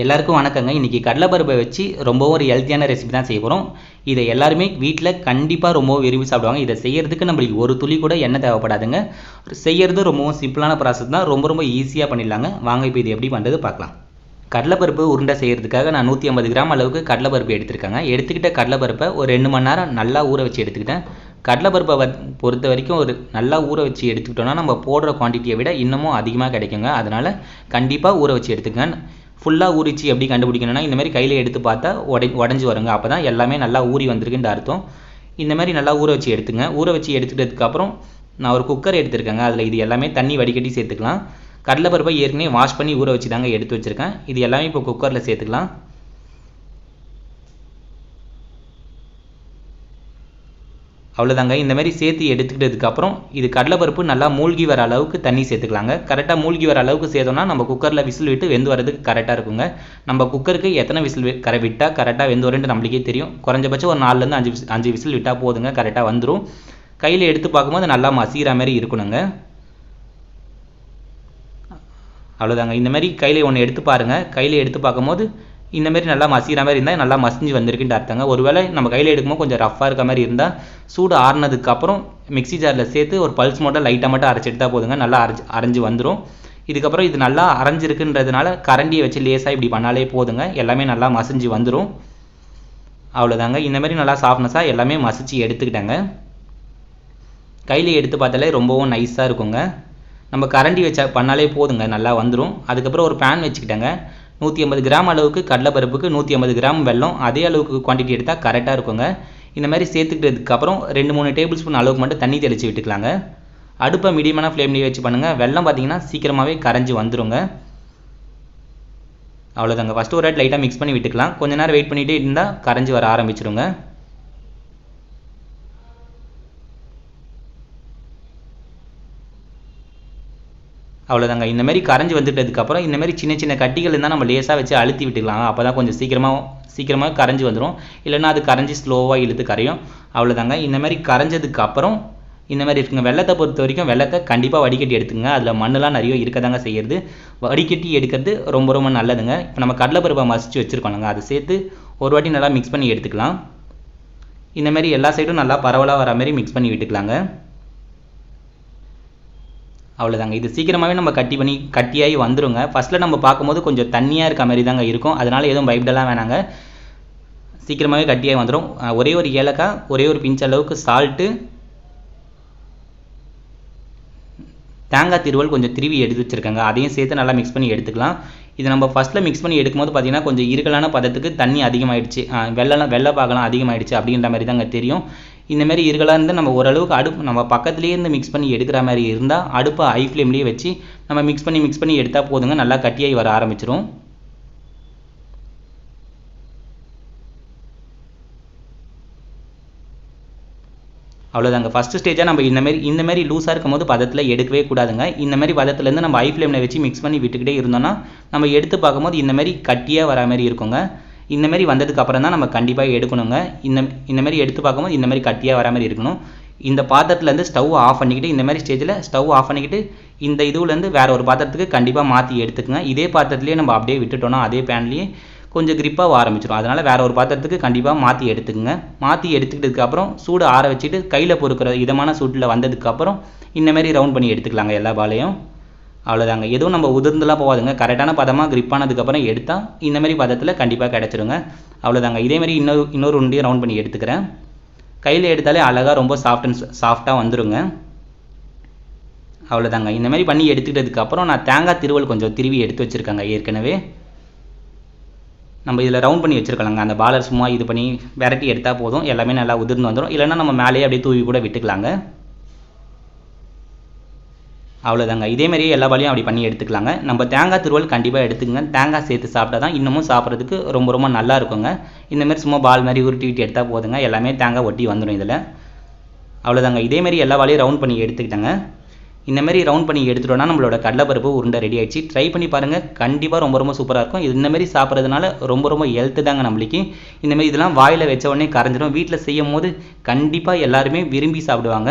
எல்லாருக்கும் வணக்கங்க. இன்றைக்கி கடலைப்பருப்பை வச்சு ரொம்பவும் ஒரு ஹெல்த்தியான ரெசிபி தான் செய்ய போகிறோம். இதை எல்லாருமே வீட்டில் கண்டிப்பாக ரொம்பவும் விரும்பி சாப்பிடுவாங்க. இதை செய்கிறதுக்கு நம்மளுக்கு ஒரு துளி கூட எண்ணெய் தேவைப்படாதுங்க. செய்கிறது ரொம்பவும் சிம்பிளான ப்ராசஸ் தான். ரொம்ப ஈஸியாக பண்ணிடலாங்க. வாங்க இப்போ இது எப்படி பண்ணுறது பார்க்கலாம். கடலைப்பருப்பு உருண்டை செய்கிறதுக்காக நான் 150 கிராம் அளவுக்கு கடலைப்பருப்பு எடுத்துருக்கேங்க. எடுத்துக்கிட்ட கடலைப்பருப்பை ஒரு 2 மணி நேரம் நல்லா ஊற வச்சு எடுத்துக்கிட்டேன். கடலைப்பருப்பை பொறுத்த வரைக்கும் ஒரு நல்லா ஊற வச்சு எடுத்துக்கிட்டோன்னா நம்ம போடுற குவான்டிட்டியை விட இன்னமும் அதிகமாக கிடைக்குங்க. அதனால் கண்டிப்பாக ஊற வச்சு எடுத்துக்கங்க. ஃபுல்லாக ஊறிச்சு எப்படி கண்டுபிடிக்கணும்னா இந்த மாதிரி கையில் எடுத்து பார்த்தா உடஞ்சி வருங்க. அப்போ தான் எல்லாமே நல்லா ஊறி வந்திருக்குன்ற அர்த்தம். இந்த மாதிரி நல்லா ஊற வச்சு எடுத்துங்க. ஊற வச்சு எடுத்துக்கிட்டதுக்கப்புறம் நான் ஒரு குக்கர் எடுத்துருக்கேங்க. அதில் இது எல்லாமே தண்ணி வடிகட்டி சேர்த்துக்கலாம். கடலைப்பருப்பை ஏற்கனவே வாஷ் பண்ணி ஊற வச்சு தாங்க எடுத்து வச்சுருக்கேன். இது எல்லாமே இப்போ குக்கரில் சேர்த்துக்கலாம். அவ்வளோதாங்க. இந்த மாதிரி சேர்த்து எடுத்துக்கிட்டதுக்கப்புறம் இது கடலைப்பருப்பு நல்லா மூழ்கி வர அளவுக்கு தண்ணி சேர்த்துக்கலாங்க. கரெக்டாக மூழ்கி வர அளவுக்கு சேர்த்தோம்னா நம்ம குக்கரில் விசில் விட்டு வெந்து வரதுக்கு கரெக்டாக இருக்குங்க. நம்ம குக்கருக்கு எத்தனை விசில் விட்டால் கரெக்டாக வெந்து வரும்னு நம்மளுக்கே தெரியும். குறைஞ்சபட்சம் ஒரு 4லேருந்து 5 விசில் விட்டால் போதுங்க, கரெக்டாக வந்துடும். கையில் எடுத்து பார்க்கும்போது நல்லா மசிகிற மாதிரி இருக்கணுங்க. அவ்வளோதாங்க. இந்த மாதிரி கையில் ஒன்று எடுத்து பாருங்கள். கையில் எடுத்து பார்க்கும்போது இந்த மாதிரி நல்லா மசிகிற மாதிரி இருந்தால் நல்லா மசிஞ்சு வந்திருக்குன்னு அர்த்தங்க. ஒருவேளை நம்ம கையில் எடுக்கும்போது கொஞ்சம் ரஃப்பாக இருக்க மாதிரி இருந்தால் சூடு ஆறுனதுக்கப்புறம் மிக்ஸி ஜாரில் சேர்த்து ஒரு பல்ஸ் மட்டும் லைட்டாக மட்டும் அரைச்சி எடுத்தால் போதுங்க. நல்லா அரைஞ்சி வந்துடும். இதுக்கப்புறம் இது நல்லா அரைஞ்சிருக்குன்றதுனால கரண்டியை வச்சு லேசாக இப்படி பண்ணாலே போதுங்க. எல்லாமே நல்லா மசிஞ்சு வந்துடும். அவ்வளோதாங்க. இந்த மாதிரி நல்லா சாஃப்ட்னஸாக எல்லாமே மசிச்சு எடுத்துக்கிட்டாங்க. கையில் எடுத்து பார்த்தாலே ரொம்பவும் நைஸாக இருக்குங்க. நம்ம கரண்டி வச்சா பண்ணாலே போதுங்க, நல்லா வந்துடும். அதுக்கப்புறம் ஒரு பேன் வச்சுக்கிட்டாங்க. 150 கிராம் அளவுக்கு கடலைப்பருப்புக்கு 150 கிராம் வெல்லம், அதே அளவுக்கு குவான்டிட்டி எடுத்தால் கரெக்டாக இருக்குங்க. இந்த மாதிரி சேர்த்துக்கிட்டதுக்கப்புறம் 2-3 டேபிள் ஸ்பூன் அளவுக்கு மட்டும் தண்ணி தெளித்து விட்டுக்கலாங்க. அடுப்பை மீடியமான ஃப்ளேம்லேயே வச்சு பண்ணுங்கள். வெல்லம் பார்த்தீங்கன்னா சீக்கிரமாகவே கரைஞ்சி வந்துடுங்க. அவ்வளோதாங்க. ஃபஸ்ட்டு ஒரு வாட்டி லைட்டாக மிக்ஸ் பண்ணி விட்டுக்கலாம். கொஞ்ச நேரம் வெயிட் பண்ணிகிட்டே இருந்தால் கரைஞ்சி வர ஆரம்பிச்சிடுங்க. அவ்வளோதாங்க. இந்த மாதிரி கரைஞ்சி வந்துட்டதுக்கப்புறம் இந்த மாதிரி சின்ன சின்ன கட்டிகள் இருந்தால் நம்ம லேசாக வச்சு அழுத்தி விட்டுக்கலாம். அப்போ தான் கொஞ்சம் சீக்கிரமாக கரைஞ்சி வந்துடும். இல்லைன்னா அது கரைஞ்சி ஸ்லோவாக இழுத்து கரையும். அவ்வளோதாங்க. இந்த மாதிரி கரைஞ்சதுக்கப்புறம் இந்த மாதிரி இருக்குங்க. வெள்ளத்தை பொறுத்த வரைக்கும் வெள்ளத்தை கண்டிப்பாக வடிகட்டி எடுத்துங்க. அதில் மண்ணெலாம் நிறைய இருக்கதாங்க செய்கிறது. வடிகட்டி எடுக்கிறது ரொம்ப நல்லதுங்க. இப்போ நம்ம கடலைப்பருப்பை மசிச்சு வச்சுருக்கோங்க, அதை சேர்த்து ஒரு வாட்டி நல்லா மிக்ஸ் பண்ணி எடுத்துக்கலாம். இந்த மாதிரி எல்லா சைடும் நல்லா பரவலாக வர மாதிரி மிக்ஸ் பண்ணி விட்டுக்கலாங்க. அவ்வளோதாங்க. இது சீக்கிரமாகவே நம்ம கட்டியாகி வந்துடுங்க. ஃபஸ்ட்டில் நம்ம பார்க்கும்போது கொஞ்சம் தண்ணியாக இருக்க மாதிரி தாங்க இருக்கும். அதனால் எதுவும் பயப்படலாம் வேணாங்க. சீக்கிரமாகவே கட்டியாகி வந்துடும். ஒரே ஒரு ஏலக்காய், ஒரே ஒரு பிஞ்ச் அளவுக்கு சால்ட்டு, தேங்காய் திருவல் கொஞ்சம் திருவி எடுத்து வச்சுருக்காங்க, அதையும் சேர்த்து நல்லா மிக்ஸ் பண்ணி எடுத்துக்கலாம். இது நம்ம ஃபஸ்ட்டில் மிக்ஸ் பண்ணி எடுக்கும்போது பார்த்திங்கன்னா கொஞ்சம் இருக்கலான பதத்துக்கு தண்ணி அதிகமாகிடுச்சு, வெள்ளை பாகலாம் அதிகமாகிடுச்சு அப்படின்ற மாதிரி தாங்க தெரியும். இந்தமாரி இருக்கலாக இருந்து நம்ம ஓரளவுக்கு அடுப்பு நம்ம பக்கத்துலேயே இருந்து மிக்ஸ் பண்ணி எடுக்கிற மாதிரி இருந்தால் அடுப்பை ஹை ஃப்ளேம்லேயே வச்சு நம்ம மிக்ஸ் பண்ணி எடுத்தால் போதுங்க. நல்லா கட்டியாகி வர ஆரம்பிச்சிடும். அவ்வளோதாங்க. ஃபஸ்ட்டு ஸ்டேஜாக நம்ம இந்த மாதிரி லூஸாக இருக்கும் போது பதத்தில் எடுக்கவே கூடாதுங்க. இந்த மாதிரி பதத்துலேருந்து நம்ம ஹை ஃப்ளேமில் வச்சு மிக்ஸ் பண்ணி விட்டுக்கிட்டே இருந்தோம்னா நம்ம எடுத்து பார்க்கும்போது இந்த மாதிரி கட்டியாக வர மாதிரி இருக்குங்க. இந்த மாதிரி வந்ததுக்கு அப்புறம் தான் நம்ம கண்டிப்பாக எடுக்கணுங்க. இந்த மாதிரி எடுத்து பார்க்கும்போது இந்த மாதிரி கட்டியாக வர மாதிரி இருக்கணும். இந்த பாத்திரத்துலேருந்து ஸ்டவ் ஆஃப் பண்ணிக்கிட்டு இந்த மாதிரி ஸ்டேஜில் ஸ்டவ் ஆஃப் பண்ணிக்கிட்டு இந்த இதுலேருந்து வேறு ஒரு பாத்திரத்துக்கு கண்டிப்பாக மாற்றி எடுத்துக்கங்க. இதே பாத்திரத்துலேயே நம்ம அப்படியே விட்டுட்டோன்னா அதே பேன்லேயே கொஞ்சம் கிரிப்பாக ஆரம்பிச்சிடும். அதனால் வேறு ஒரு பாத்திரத்துக்கு கண்டிப்பாக மாற்றி எடுத்துக்கங்க. மாற்றி எடுத்துக்கிட்டதுக்கப்புறம் சூடு ஆற வச்சுட்டு கையில் பொறுக்கிற இதமான சூட்டில் வந்ததுக்கப்புறம் இந்த மாதிரி ரவுண்ட் பண்ணி எடுத்துக்கலாங்க எல்லா பாலையும். அவ்வளோதாங்க. எதுவும் நம்ம உதிர்ந்துலாம் போகாதுங்க. கரெக்டான பதமாக கிரிப்பானதுக்கப்புறம் எடுத்தால் இந்த மாதிரி பதத்தில் கண்டிப்பாக கிடச்சிருங்க. அவ்வளோதாங்க. இதேமாதிரி இன்னொரு உருண்டையும் ரவுண்ட் பண்ணி எடுத்துக்கிறேன். கையில் எடுத்தாலே அழகாக ரொம்ப சாஃப்டாக வந்துடுங்க. அவ்வளோதாங்க. இந்த மாதிரி பண்ணி எடுத்துக்கிட்டதுக்கப்புறம் நான் தேங்காய் திருவல் கொஞ்சம் திருவி எடுத்து வச்சுருக்கேங்க. ஏற்கனவே நம்ம இதில் ரவுண்ட் பண்ணி வச்சுருக்கலாங்க. அந்த பாலர் சும்மா இது பண்ணி விரட்டி எடுத்தால் போதும், எல்லாமே நல்லா உதிர்ந்து வந்துடும். இல்லைன்னா நம்ம மேலேயே அப்படியே தூவி கூட விட்டுக்கலாங்க. அவ்வளோதாங்க. இதேமாரியே எல்லா பாலையும் அப்படி பண்ணி எடுத்துக்கலாங்க. நம்ம தேங்காய் திருவல் கண்டிப்பாக எடுத்துக்கங்க. தேங்காய் சேர்த்து சாப்பிட்டா தான் இன்னமும் சாப்பிட்றதுக்கு ரொம்ப நல்லா இருக்குங்க. இந்தமாரி சும்மா பால் மாதிரி உருட்டி எடுத்தால் போதுங்க, எல்லாமே தேங்காய் ஒட்டி வந்துடும் இதில். அவ்வளோதாங்க. இதேமாரி எல்லா பாலையும் ரவுண்ட் பண்ணி எடுத்துக்கிட்டேங்க. இந்தமாரி ரவுண்ட் பண்ணி எடுத்துட்டோன்னா நம்மளோட கடலைப்பருப்பு உருண்டை ரெடி ஆகிடுச்சு. ட்ரை பண்ணி பாருங்கள், கண்டிப்பாக ரொம்ப சூப்பராக இருக்கும். இந்தமாரி சாப்பிட்றதுனால ரொம்ப ஹெல்த்து தாங்க நம்மளுக்கு. இந்தமாரி இதெல்லாம் வாயில் வச்ச உடனே கரைஞ்சிடும். வீட்டில் செய்யும் போது கண்டிப்பாக எல்லாருமே விரும்பி சாப்பிடுவாங்க.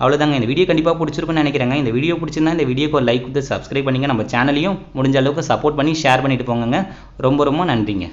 அவ்வளோதாங்க. இந்த வீடியோ கண்டிப்பாக பிடிச்சிருக்குன்னு நினைக்கிறேங்க. இந்த வீடியோ பிடிச்சிருந்தா இந்த வீடியோக்கு ஒரு லைக் கொடுத்து சப்ஸ்கிரைப் பண்ணிங்க. நம்ம சேனலையும் முடிஞ்ச அளவுக்கு சப்போர்ட் பண்ணி ஷேர் பண்ணிட்டு போங்க. ரொம்ப ரொம்ப நன்றிங்க.